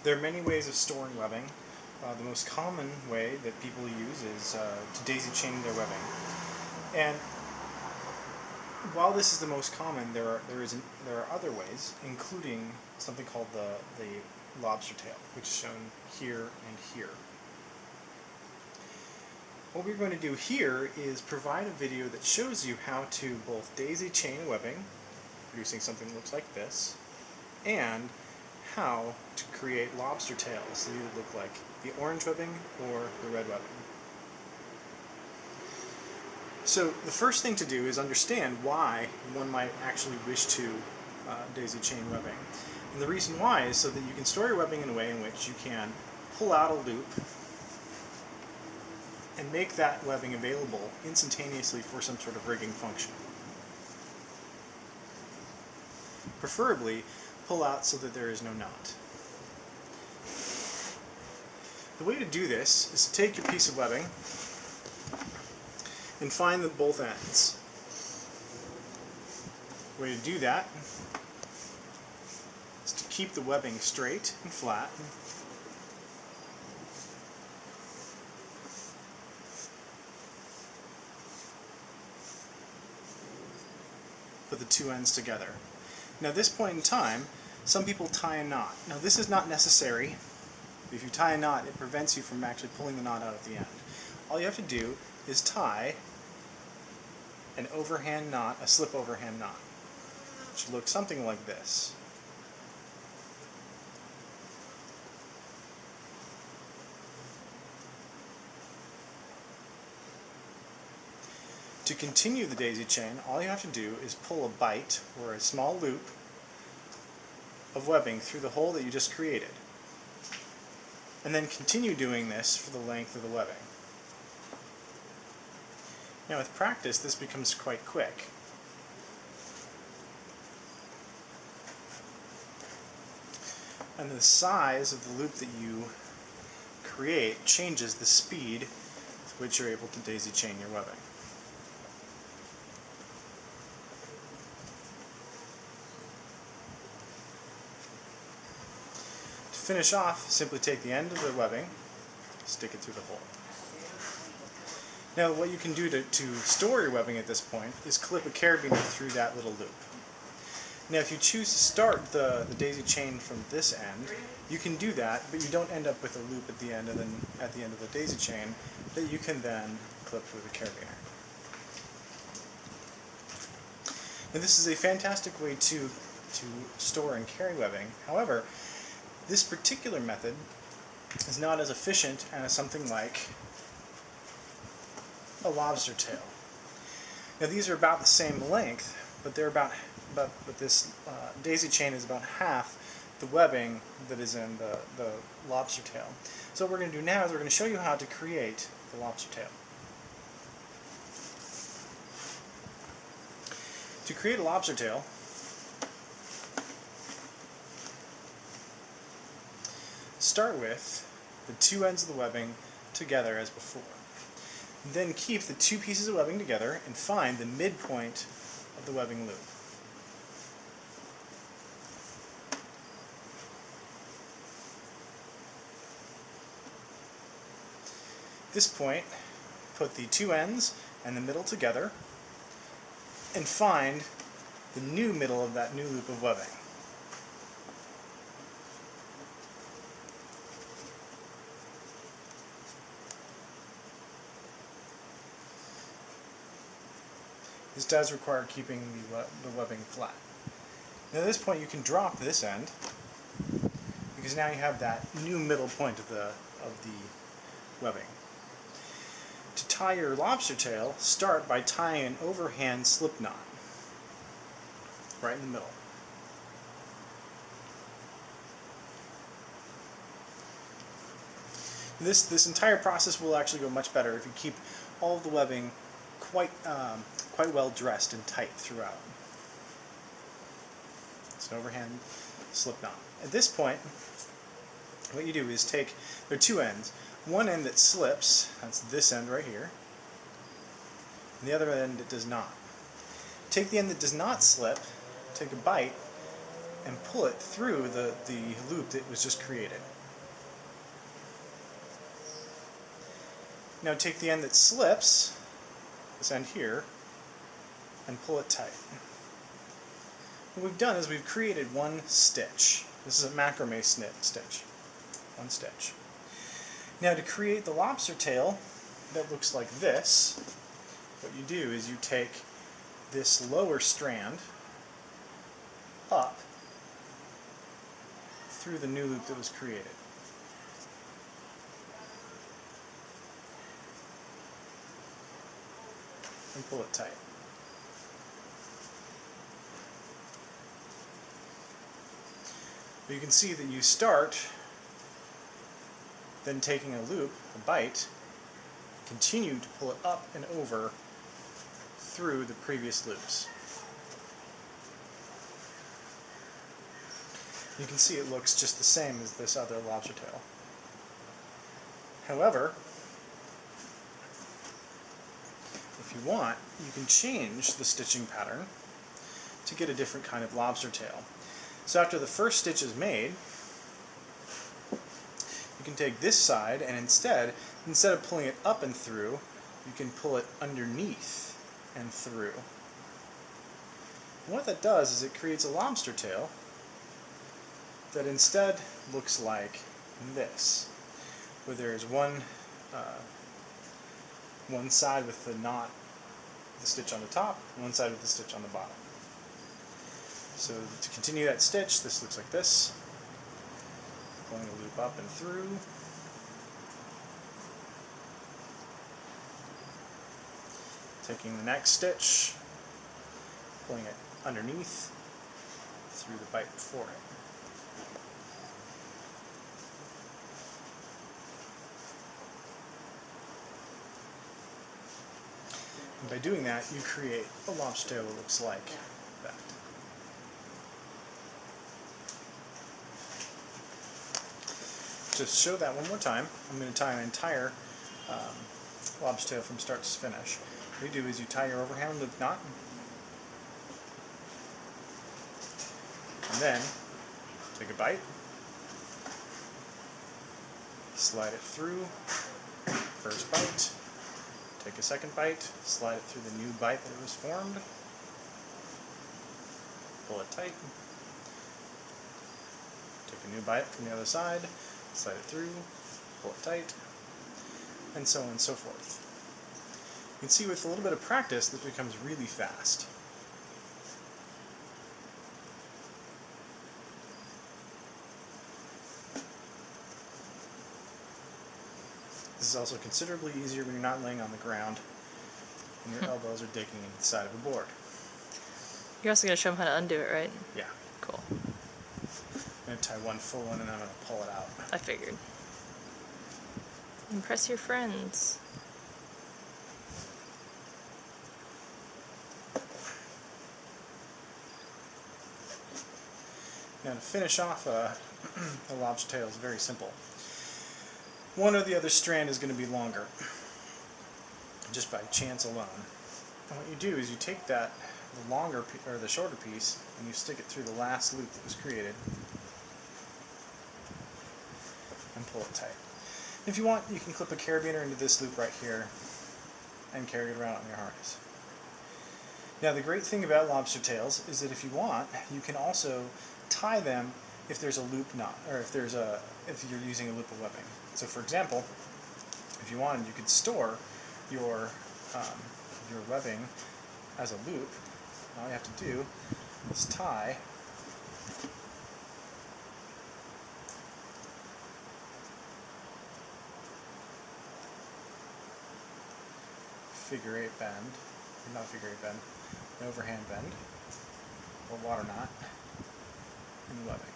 There are many ways of storing webbing. The most common way that people use is to daisy chain their webbing. And while this is the most common, there are other ways, including something called the lobster tail, which is shown here and here. What we're going to do here is provide a video that shows you how to both daisy chain webbing, producing something that looks like this, and how to create lobster tails that either look like the orange webbing or the red webbing. So the first thing to do is understand why one might actually wish to daisy chain webbing. And the reason why is so that you can store your webbing in a way in which you can pull out a loop and make that webbing available instantaneously for some sort of rigging function. Preferably, pull out so that there is no knot. The way to do this is to take your piece of webbing and find both ends. The way to do that is to keep the webbing straight and flat. Put the two ends together. Now at this point in time, some people tie a knot. Now this is not necessary. If you tie a knot, it prevents you from actually pulling the knot out at the end. All you have to do is tie an overhand knot, a slip overhand knot. It should look something like this. To continue the daisy chain, all you have to do is pull a bite, or a small loop, of webbing through the hole that you just created. And then continue doing this for the length of the webbing. Now with practice, this becomes quite quick. And the size of the loop that you create changes the speed with which you're able to daisy chain your webbing. To finish off, simply take the end of the webbing, stick it through the hole. Now what you can do to store your webbing at this point is clip a carabiner through that little loop. Now if you choose to start the daisy chain from this end, you can do that, but you don't end up with a loop at the end and then at the end of the daisy chain that you can then clip with a carabiner. Now this is a fantastic way to store and carry webbing. However, this particular method is not as efficient as something like a lobster tail. Now these are about the same length, but this daisy chain is about half the webbing that is in the lobster tail. So what we're going to do now is we're going to show you how to create the lobster tail. To create a lobster tail, start with the two ends of the webbing together as before. Then keep the two pieces of webbing together and find the midpoint of the webbing loop. At this point, put the two ends and the middle together and find the new middle of that new loop of webbing. This does require keeping the webbing flat. Now at this point you can drop this end because now you have that new middle point of the webbing. To tie your lobster tail, start by tying an overhand slip knot right in the middle. This entire process will actually go much better if you keep all of the webbing quite well dressed and tight throughout. It's an overhand slip knot. At this point, what you do is take, there are two ends. One end that slips, that's this end right here, and the other end that does not. Take the end that does not slip, take a bite, and pull it through the loop that was just created. Now take the end that slips, this end here, and pull it tight. What we've done is we've created one stitch. This is a macrame stitch. One stitch. Now to create the lobster tail that looks like this, what you do is you take this lower strand up through the new loop that was created. And pull it tight. But you can see that you start then taking a loop, a bite, continue to pull it up and over through the previous loops. You can see it looks just the same as this other lobster tail. However, if you want, you can change the stitching pattern to get a different kind of lobster tail. So after the first stitch is made, you can take this side and instead of pulling it up and through, you can pull it underneath and through. And what that does is it creates a lobster tail that instead looks like this, where there's one side with the knot, the stitch on the top, and one side with the stitch on the bottom. So to continue that stitch, this looks like this. Pulling a loop up and through. Taking the next stitch, pulling it underneath through the bite before it. And by doing that, you create a lobster tail that looks like that. Just show that one more time. I'm going to tie an entire lobster tail from start to finish. What you do is you tie your overhand loop knot, and then take a bite, slide it through, first bite, take a second bite, slide it through the new bite that was formed, pull it tight, take a new bite from the other side, slide it through, pull it tight, and so on and so forth. You can see with a little bit of practice this becomes really fast. This is also considerably easier when you're not laying on the ground and your elbows are digging into the side of a board. You're also going to show them how to undo it, right? Yeah. Cool. I'm going to tie one full one and then I'm going to pull it out. I figured. Impress your friends. Now to finish off a lobster tail is very simple. One or the other strand is going to be longer, just by chance alone. And what you do is you take the longer or the shorter piece and you stick it through the last loop that was created and pull it tight. If you want, you can clip a carabiner into this loop right here and carry it around on your harness. Now the great thing about lobster tails is that if you want, you can also tie them if there's a loop knot, or if you're using a loop of webbing. So for example, if you wanted, you could store your webbing as a loop. All you have to do is tie figure eight bend, or not figure eight bend, an overhand bend, or water knot, and webbing.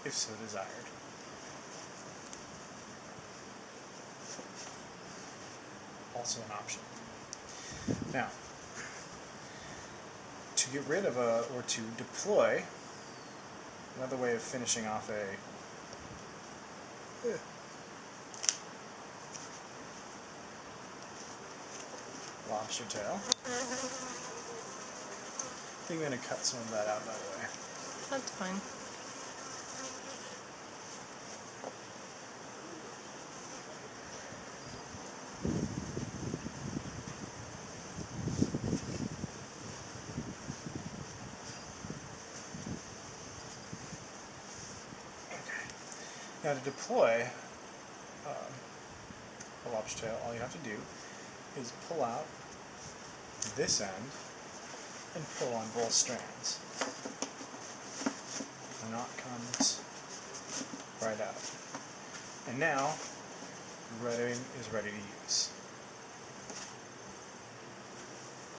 If so desired. also an option. Now, to get rid of or to deploy, another way of finishing off a lobster tail. I think I'm going to cut some of that out, by the way. That's fine. Now to deploy a lobster tail, all you have to do is pull out this end and pull on both strands. The knot comes right out. And now, the webbing is ready to use.